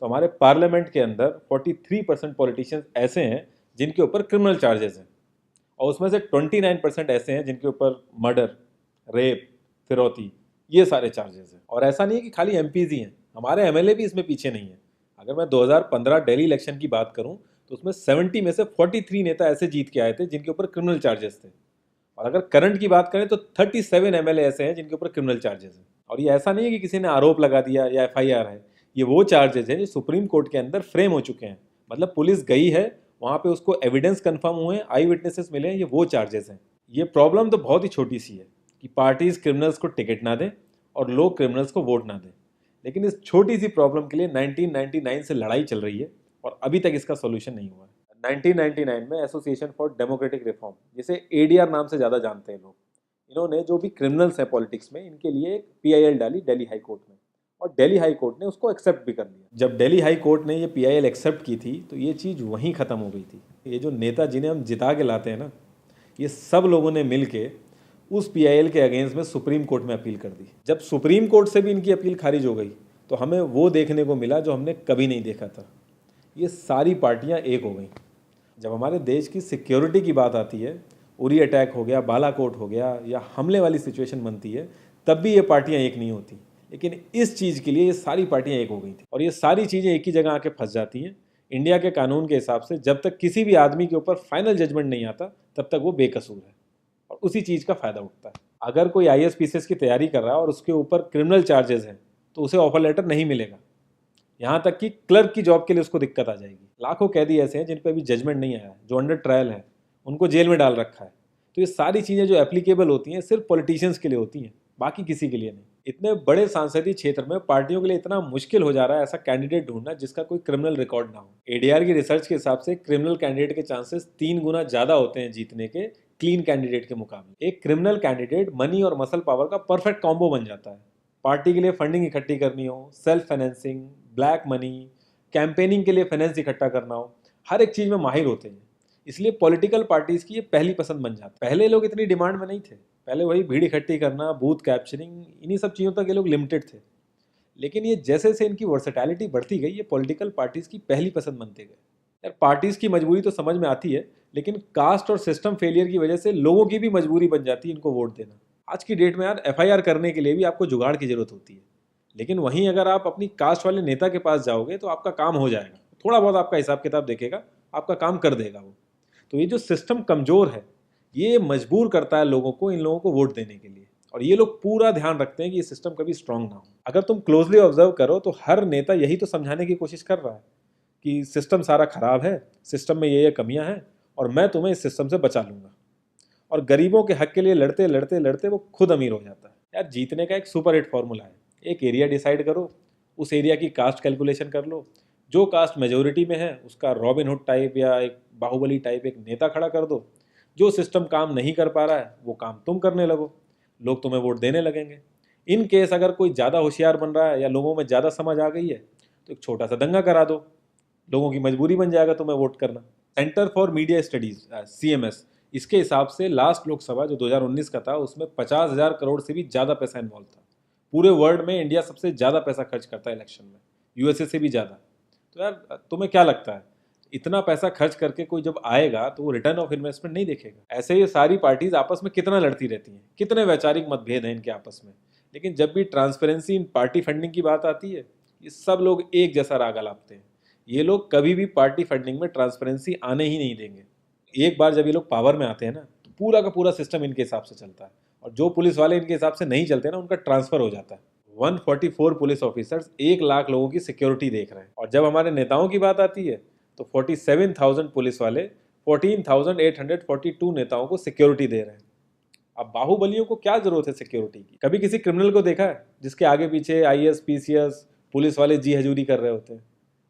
तो हमारे पार्लियामेंट के अंदर 43% पॉलिटिशियंस ऐसे हैं जिनके ऊपर क्रिमिनल चार्जेस हैं, और उसमें से 29% ऐसे हैं जिनके ऊपर मर्डर, रेप, फिरौती, ये सारे चार्जेस हैं। और ऐसा नहीं है कि खाली एमपीज ही हैं, हमारे एमएलए भी इसमें पीछे नहीं है। अगर मैं 2015 दिल्ली इलेक्शन की बात करूं तो उसमें 70 में से 43 नेता ऐसे जीत के आए थे जिनके ऊपर क्रिमिनल चार्जेस थे। और अगर करंट की बात करें तो 37 एमएलए ऐसे हैं जिनके ऊपर क्रिमिनल चार्जेस हैं। और ये ऐसा नहीं है कि किसी ने आरोप लगा दिया या एफआईआर है, ये वो चार्जेस हैं जो सुप्रीम कोर्ट के अंदर फ्रेम हो चुके हैं। मतलब पुलिस गई है वहाँ पे, उसको एविडेंस कंफर्म हुए हैं, आई विटनेसेस मिले हैं, ये वो चार्जेस हैं। ये प्रॉब्लम तो बहुत ही छोटी सी है कि पार्टीज क्रिमिनल्स को टिकट ना दें और लोग क्रिमिनल्स को वोट ना दें, लेकिन इस छोटी सी प्रॉब्लम के लिए 1999 से लड़ाई चल रही है और अभी तक इसका सोल्यूशन नहीं हुआ है। 1999 में एसोसिएशन फॉर डेमोक्रेटिक रिफॉर्म, जिसे एडीआर नाम से ज़्यादा जानते हैं लोग, इन्होंने जो भी क्रिमिनल्स हैं पॉलिटिक्स में, इनके लिए एक पीआईएल डाली दिल्ली हाई कोर्ट में, और दिल्ली हाई कोर्ट ने उसको एक्सेप्ट भी कर लिया। जब दिल्ली हाई कोर्ट ने ये पीआईएल एक्सेप्ट की थी तो ये चीज़ वहीं ख़त्म हो गई थी। ये जो नेता जिन्हें हम जिता के लाते हैं ना, ये सब लोगों ने मिल के उस पीआईएल के अगेंस्ट में सुप्रीम कोर्ट में अपील कर दी। जब सुप्रीम कोर्ट से भी इनकी अपील खारिज हो गई तो हमें वो देखने को मिला जो हमने कभी नहीं देखा था, ये सारी पार्टियां एक हो गई। जब हमारे देश की सिक्योरिटी की बात आती है, उरी अटैक हो गया, बालाकोट हो गया, या हमले वाली सिचुएशन बनती है, तब भी ये पार्टियां एक नहीं होती। लेकिन इस चीज़ के लिए ये सारी पार्टियां एक हो गई थी, और ये सारी चीज़ें एक ही जगह आके फंस जाती हैं। इंडिया के कानून के हिसाब से जब तक किसी भी आदमी के ऊपर फाइनल जजमेंट नहीं आता तब तक वो बेकसूर है, और उसी चीज़ का फ़ायदा उठता है। अगर कोई आईएएस की तैयारी कर रहा है और उसके ऊपर क्रिमिनल चार्जेस हैं तो उसे ऑफर लेटर नहीं मिलेगा। यहाँ तक कि क्लर्क की जॉब के लिए उसको दिक्कत आ जाएगी। लाखों कैदी ऐसे हैं जिन पर अभी जजमेंट नहीं आया है, जो अंडर ट्रायल है, उनको जेल में डाल रखा है। तो ये सारी चीज़ें जो एप्लीकेबल होती हैं सिर्फ पॉलिटिशियंस के लिए होती हैं, बाकी किसी के लिए नहीं। इतने बड़े सांसदीय क्षेत्र में पार्टियों के लिए इतना मुश्किल हो जा रहा है ऐसा कैंडिडेट ढूंढना जिसका कोई क्रिमिनल रिकॉर्ड ना हो। एडीआर की रिसर्च के हिसाब से क्रिमिनल कैंडिडेट के चांसेस 3 गुना ज़्यादा होते हैं जीतने के क्लीन कैंडिडेट के मुकाबले। एक क्रिमिनल कैंडिडेट मनी और मसल पावर का परफेक्ट कॉम्बो बन जाता है। पार्टी के लिए फंडिंग इकट्ठी करनी हो, self financing, black money, campaigning के लिए फाइनेंस इकट्ठा करना हो, हर एक चीज़ में माहिर होते हैं। इसलिए पॉलिटिकल पार्टीज की ये पहली पसंद बन जाती है। पहले लोग इतनी डिमांड में नहीं थे, पहले वही भीड़ इकट्ठी करना, बूथ कैप्चरिंग, इन्हीं सब चीज़ों तक ये लोग लिमिटेड थे। लेकिन ये जैसे जैसे इनकी वर्सेटैलिटी बढ़ती गई, ये पॉलिटिकल पार्टीज की पहली पसंद बनते गए। यार पार्टीज की मजबूरी तो समझ में आती है, लेकिन कास्ट और सिस्टम फेलियर की वजह से लोगों की भी मजबूरी बन जाती है इनको वोट देना। आज की डेट में यार एफआईआर करने के लिए भी आपको जुगाड़ की जरूरत होती है, लेकिन वहीं अगर आप अपनी कास्ट वाले नेता के पास जाओगे तो आपका काम हो जाएगा, थोड़ा बहुत आपका हिसाब किताब देखेगा, आपका काम कर देगा वो। तो ये जो सिस्टम कमज़ोर है ये मजबूर करता है लोगों को इन लोगों को वोट देने के लिए, और ये लोग पूरा ध्यान रखते हैं कि ये सिस्टम कभी स्ट्रांग ना हो। अगर तुम क्लोजली ऑब्जर्व करो तो हर नेता यही तो समझाने की कोशिश कर रहा है कि सिस्टम सारा खराब है, सिस्टम में ये कमियां हैं और मैं तुम्हें इस सिस्टम से बचा लूंगा। और गरीबों के हक के लिए लड़ते लड़ते लड़ते वो खुद अमीर हो जाता है। यार जीतने का एक सुपर हिट फॉर्मूला है, एक एरिया डिसाइड करो, उस एरिया की कास्ट कैलकुलेशन कर लो, जो कास्ट मेजोरिटी में है उसका रॉबिन हुड टाइप या एक बाहुबली टाइप एक नेता खड़ा कर दो, जो सिस्टम काम नहीं कर पा रहा है वो काम तुम करने लगो, लोग तुम्हें वोट देने लगेंगे। इन केस अगर कोई ज़्यादा होशियार बन रहा है या लोगों में ज़्यादा समझ आ गई है तो एक छोटा सा दंगा करा दो, लोगों की मजबूरी बन जाएगा तुम्हें वोट करना। Centre for media studies CMS, इसके हिसाब से लास्ट लोकसभा जो 2019 का था उसमें 50,000 करोड़ से भी ज़्यादा पैसा इन्वॉल्व था। पूरे वर्ल्ड में इंडिया सबसे ज़्यादा पैसा खर्च करता है इलेक्शन में, यूएसए से भी ज़्यादा। तो यार तुम्हें क्या लगता है इतना पैसा खर्च करके कोई जब आएगा तो वो रिटर्न ऑफ इन्वेस्टमेंट नहीं देखेगा? ऐसे ये सारी पार्टीज आपस में कितना लड़ती रहती हैं, कितने वैचारिक मतभेद हैं इनके आपस में, लेकिन जब भी ट्रांसपेरेंसी इन पार्टी फंडिंग की बात आती है ये सब लोग एक जैसा राग अलापते हैं। ये लोग कभी भी पार्टी फंडिंग में ट्रांसपेरेंसी आने ही नहीं देंगे। एक बार जब ये लोग पावर में आते हैं ना तो पूरा का पूरा सिस्टम इनके हिसाब से चलता है, और जो पुलिस वाले इनके हिसाब से नहीं चलते ना उनका ट्रांसफर हो जाता है। 144 पुलिस ऑफिसर्स 1 लाख लोगों की सिक्योरिटी देख रहे हैं, और जब हमारे नेताओं की बात आती है तो 47,000 पुलिस वाले 14,842 नेताओं को सिक्योरिटी दे रहे हैं। अब बाहुबलियों को क्या जरूरत है सिक्योरिटी की? कभी किसी क्रिमिनल को देखा है जिसके आगे पीछे आईएएस पीसीएस पुलिस वाले जी हजूरी कर रहे होते हैं?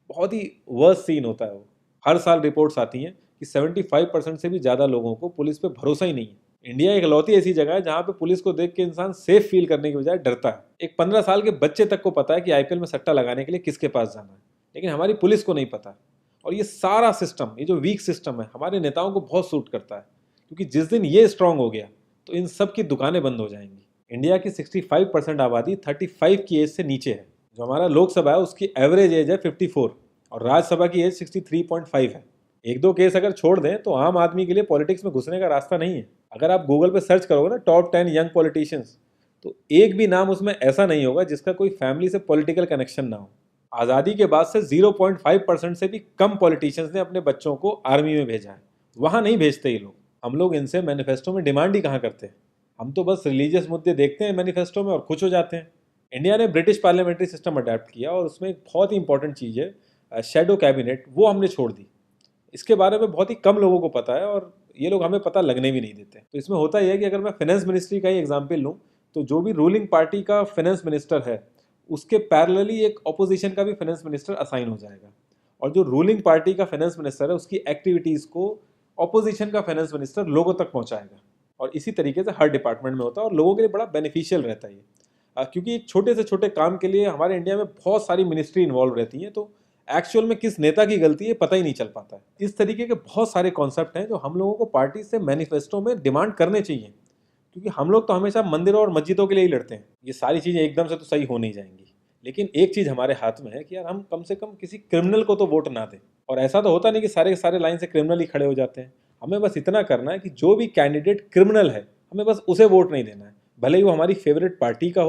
बहुत ही वर्स्ट सीन होता है वो। हर साल रिपोर्ट्स आती हैं कि 75% से भी ज़्यादा लोगों को पुलिस पे भरोसा ही नहीं है। इंडिया एक लौती ऐसी जगह है जहाँ पे पुलिस को देख के इंसान सेफ फील करने की बजाय डरता है। एक 15 साल के बच्चे तक को पता है कि आईपीएल में सट्टा लगाने के लिए किसके पास जाना है, लेकिन हमारी पुलिस को नहीं पता। और ये सारा सिस्टम, ये जो वीक सिस्टम है, हमारे नेताओं को बहुत सूट करता है, क्योंकि जिस दिन ये स्ट्रांग हो गया तो इन सब की दुकानें बंद हो जाएंगी। इंडिया की 65% आबादी 35 की एज से नीचे है। जो हमारा लोकसभा है उसकी एवरेज एज है 54 और राज्यसभा की एज 63.5 है। एक दो केस अगर छोड़ दें तो आम आदमी के लिए पॉलिटिक्स में घुसने का रास्ता नहीं है। अगर आप गूगल पे सर्च करोगे ना टॉप 10 यंग पॉलिटिशियंस, तो एक भी नाम उसमें ऐसा नहीं होगा जिसका कोई फैमिली से पॉलिटिकल कनेक्शन ना हो। आज़ादी के बाद से 0.5% से भी कम पॉलिटिशियंस ने अपने बच्चों को आर्मी में भेजा है। वहाँ नहीं भेजते ये लोग। हम लोग इनसे मैनिफेस्टो में डिमांड ही कहाँ करते हैं। हम तो बस रिलीजियस मुद्दे देखते हैं मैनिफेस्टो में और खुश हो जाते हैं। इंडिया ने ब्रिटिश पार्लियामेंट्री सिस्टम अडेप्ट किया और उसमें एक बहुत ही इंपॉर्टेंट चीज़ है शेडो कैबिनेट, वो हमने छोड़ दी। इसके बारे में बहुत ही कम लोगों को पता है और ये लोग हमें पता लगने भी नहीं देते। तो इसमें होता यह है कि अगर मैं फाइनेंस मिनिस्ट्री का ही एग्जाम्पल लूँ तो जो भी रूलिंग पार्टी का फाइनेंस मिनिस्टर है उसके पैरेलली एक ऑपोजिशन का भी फाइनेंस मिनिस्टर असाइन हो जाएगा और जो रूलिंग पार्टी का फाइनेंस मिनिस्टर है उसकी एक्टिविटीज़ को ऑपोजिशन का फाइनेंस मिनिस्टर लोगों तक पहुंचाएगा। और इसी तरीके से हर डिपार्टमेंट में होता है और लोगों के लिए बड़ा बेनिफिशियल रहता है ये। क्योंकि एक छोटे से छोटे काम के लिए हमारे इंडिया में बहुत सारी मिनिस्ट्री इन्वॉल्व रहती हैं, तो एक्चुअल में किस नेता की गलती है पता ही नहीं चल पाता है। इस तरीके के बहुत सारे कॉन्सेप्ट हैं जो हम लोगों को पार्टी से मैनिफेस्टो में डिमांड करने चाहिए, क्योंकि हम लोग तो हमेशा मंदिरों और मस्जिदों के लिए ही लड़ते हैं। ये सारी चीज़ें एकदम से तो सही हो नहीं जाएंगी, लेकिन एक चीज़ हमारे हाथ में है कि यार हम कम से कम किसी क्रिमिनल को तो वोट ना दें। और ऐसा तो होता नहीं कि सारे के सारे लाइन से क्रिमिनल ही खड़े हो जाते हैं। हमें बस इतना करना है कि जो भी कैंडिडेट क्रिमिनल है हमें बस उसे वोट नहीं देना है, भले ही वो हमारी फेवरेट पार्टी का हो